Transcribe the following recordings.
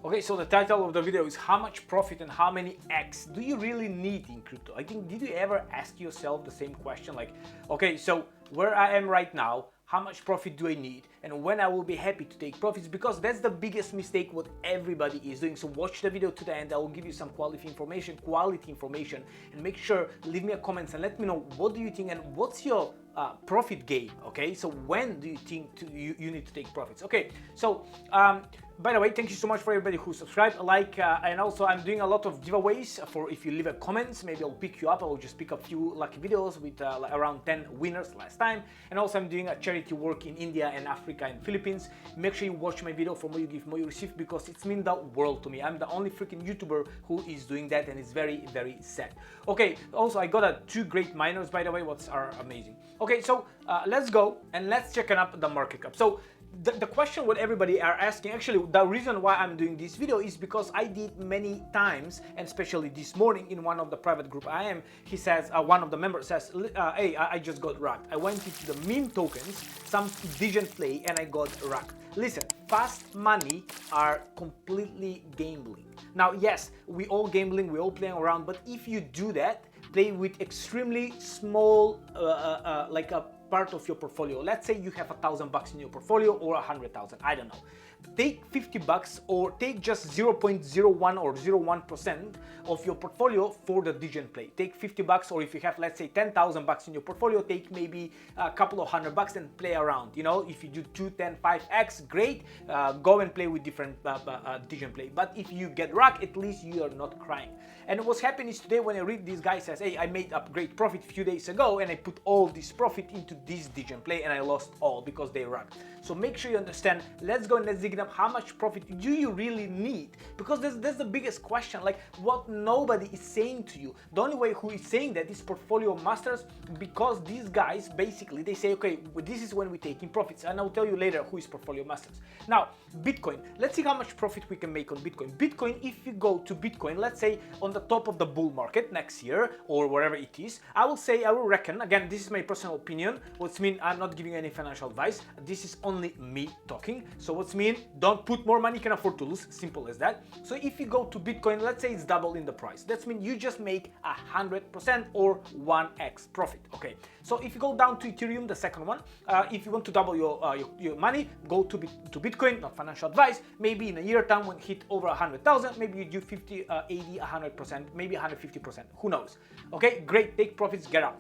Okay, so the title of the video is how much profit and how many X do you really need in crypto? I think, did you ever ask yourself the same question? Like, okay, so where I am right now, how much profit do I need? And when I will be happy to take profits? Because that's the biggest mistake what everybody is doing. So watch the video to the end. I will give you some quality information, and make sure, leave me a comment and let me know what do you think and what's your profit game. Okay, so when do you think you need to take profits? Okay, so by the way, thank you so much for everybody who subscribed, and also I'm doing a lot of giveaways for if you leave a comments. Maybe I'll pick you up. I will just pick a few lucky videos with like around 10 winners last time. And also I'm doing a charity work in India and Africa and Philippines. Make sure you watch my video. For more you give, more you receive, because it's mean the world to me. I'm the only freaking YouTuber who is doing that, and it's very, very sad. Okay, also I got two great miners, by the way, what are amazing. Okay, so let's go and let's check up the market cap. So the question what everybody are asking, actually the reason why I'm doing this video is because I did many times, and especially this morning in one of the private group I am, he says, one of the members says, hey, I just got racked. I went into the meme tokens, some didn't play, and I got racked. Listen, fast money are completely gambling. Now, yes, we all gambling, we all playing around, but if you do that, play with extremely small, like a part of your portfolio. Let's say you have $1,000 in your portfolio, or 100,000, I don't know. Take $50 or take just 0.01 or 0.1% of your portfolio for the Digen play. Take $50, or if you have, let's say, $10,000 in your portfolio, take maybe a couple of $100 and play around. You know, if you do 2, 10, 5x, great. Go and play with different Digen play. But if you get racked, at least you are not crying. And what's happening is today when I read this guy says, hey, I made a great profit a few days ago, and I put all this profit into this Digen play, and I lost all because they racked. So make sure you understand. Let's go and let's dig up how much profit do you really need, because that's the biggest question, like what nobody is saying to you. The only way who is saying that is portfolio masters, because these guys basically they say, okay, this is when we take in profits, and I'll tell you later who is portfolio masters. Now, Bitcoin, let's see how much profit we can make on Bitcoin. Bitcoin, if you go to Bitcoin, let's say on the top of the bull market next year or wherever it is, I will reckon, again, this is my personal opinion, what's mean I'm not giving any financial advice, this is only me talking. So what's mean, don't put more money you can afford to lose, simple as that. So if you go to Bitcoin, let's say it's double in the price, that's mean you just make 100% or 1x profit. Okay, so if you go down to Ethereum, the second one, if you want to double your money, go to Bitcoin, not financial advice. Maybe in a year time when hit over 100,000, maybe you do 50, 80, 100%, maybe 150%, who knows. Okay, great, take profits, get out.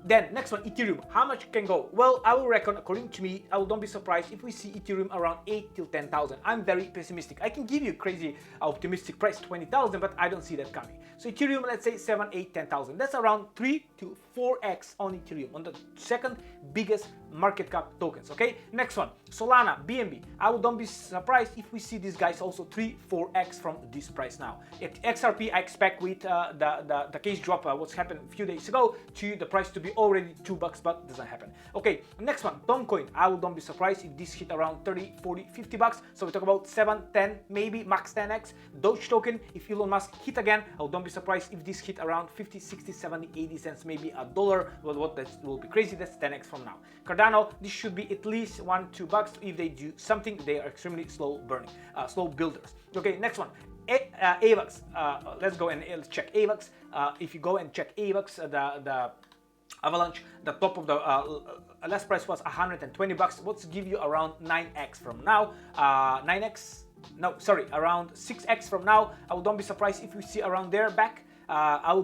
Then next one, Ethereum, how much can go? Well, I will reckon, according to me, don't be surprised if we see Ethereum around 8 till 10,000. I'm very pessimistic. I can give you crazy optimistic price 20,000, but I don't see that coming. So Ethereum, let's say 7, 8, 10,000. That's around 3 to 4x on Ethereum, on the second biggest market cap tokens. Okay, next one, Solana, BNB. Don't be surprised if we see these guys also 3, 4x from this price now. At XRP, I expect with the case drop, what's happened a few days ago, to the price to be already $2, but doesn't happen. Okay, next one, Dogecoin. Don't be surprised if this hit around 30, 40, $50. So we talk about 7, 10, maybe max 10x. Doge token, if Elon Musk hit again, don't be surprised if this hit around 50, 60, 70, 80 cents, maybe $1. Well, what that will be crazy, that's 10x from now. Cardano, this should be at least $1, $2. If they do something, they are extremely slow burning, slow builders. Okay, next one, AVAX. Let's go and let's check AVAX. If you go and check AVAX, the Avalanche, the top of the last price was $120. Let's give you around 9x from now. 9x, no, sorry, around 6x from now. Don't be surprised if we see around there back.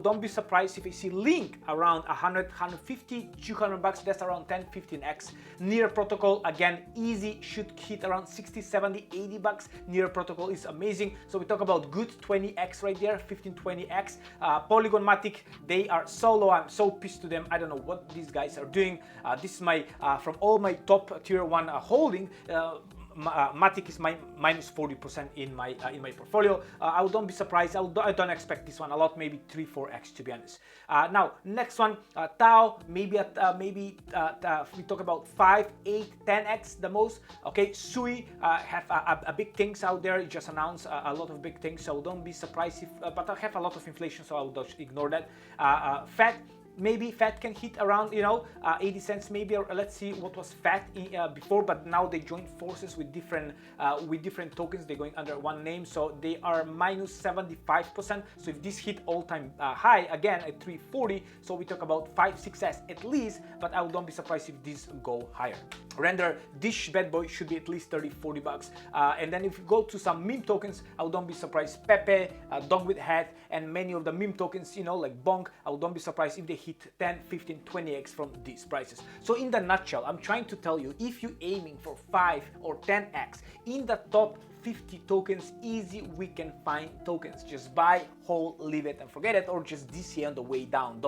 Don't be surprised if you see Link around 100, 150, $200. That's around 10, 15x. Near Protocol, again, easy, should hit around 60, 70, $80. Near Protocol is amazing. So we talk about good 20x right there, 15, 20x. Polygon Matic, they are so low. I'm so pissed to them. I don't know what these guys are doing. This is my, from all my top tier 1 holding, Matic is my minus 40% in my portfolio. I don't be surprised. I don't expect this one a lot, maybe 3, 4x to be honest. Now next one, Tau, maybe we talk about 5, 8, 10x the most. Okay, Sui have a big things out there. It just announced a lot of big things, so don't be surprised if. But I have a lot of inflation, so I will just ignore that. Fed. maybe FAT can hit around, 80 cents maybe, or let's see what was FAT before, but now they joined forces with different tokens. They're going under one name, so they are minus 75%. So if this hit all-time high again at 340, so we talk about 5-6s at least, but I don't be surprised if these go higher. Render, this bad boy should be at least 30-40 bucks. And then if you go to some meme tokens, I don't be surprised Pepe, Dog with Hat, and many of the meme tokens, like Bonk, I don't be surprised if they hit 10, 15, 20x from these prices. So in the nutshell, I'm trying to tell you, if you're aiming for 5 or 10x in the top 50 tokens, easy we can find tokens. Just buy, hold, leave it and forget it, or just DCA on the way down,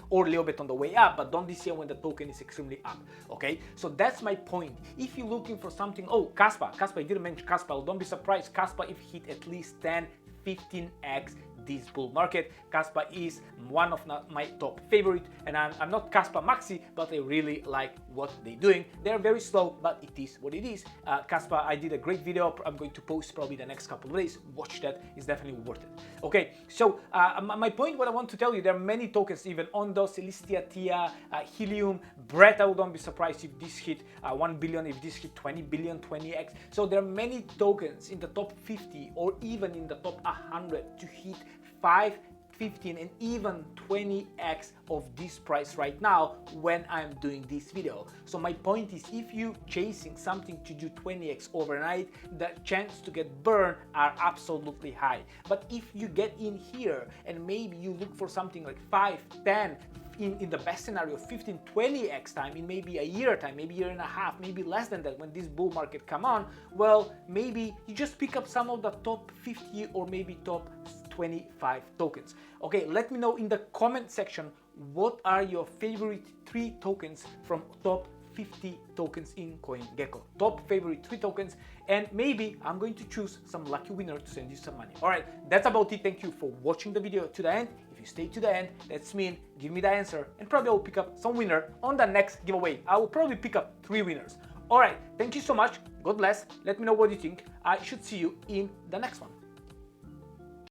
or a little bit on the way up, but don't DCA when the token is extremely up. Okay, so that's my point. If you're looking for something, Kaspa, I didn't mention Kaspa. Don't be surprised Kaspa if hit at least 10, 15x this bull market. Kaspa is one of my top favorite, and I'm not Kaspa Maxi, but I really like what they're doing. They're very slow, but it is what it is. Kaspa, I did a great video. I'm going to post probably the next couple of days. Watch that, it's definitely worth it. Okay, so my point, what I want to tell you, there are many tokens, even Ondo, Celestia, Tia, Helium, Brett. I wouldn't be surprised if this hit 1 billion, if this hit 20 billion, 20x. So there are many tokens in the top 50 or even in the top 100 to hit 5, 15 and even 20x of this price right now when I'm doing this video. So my point is, if you chasing something to do 20x overnight, the chance to get burned are absolutely high. But if you get in here and maybe you look for something like 5, 10, in the best scenario 15, 20x time in maybe a year time, maybe a year and a half, maybe less than that when this bull market come on, well, maybe you just pick up some of the top 50 or maybe top 25 tokens. Okay, let me know in the comment section what are your favorite 3 tokens from top 50 tokens in CoinGecko. Top favorite 3 tokens, and maybe I'm going to choose some lucky winner to send you some money. All right, that's about it. Thank you for watching the video to the end. If you stay to the end, that's mean give me the answer, and probably I'll pick up some winner on the next giveaway. I will probably pick up 3 winners. All right, thank you so much. God bless. Let me know what you think. I should see you in the next one.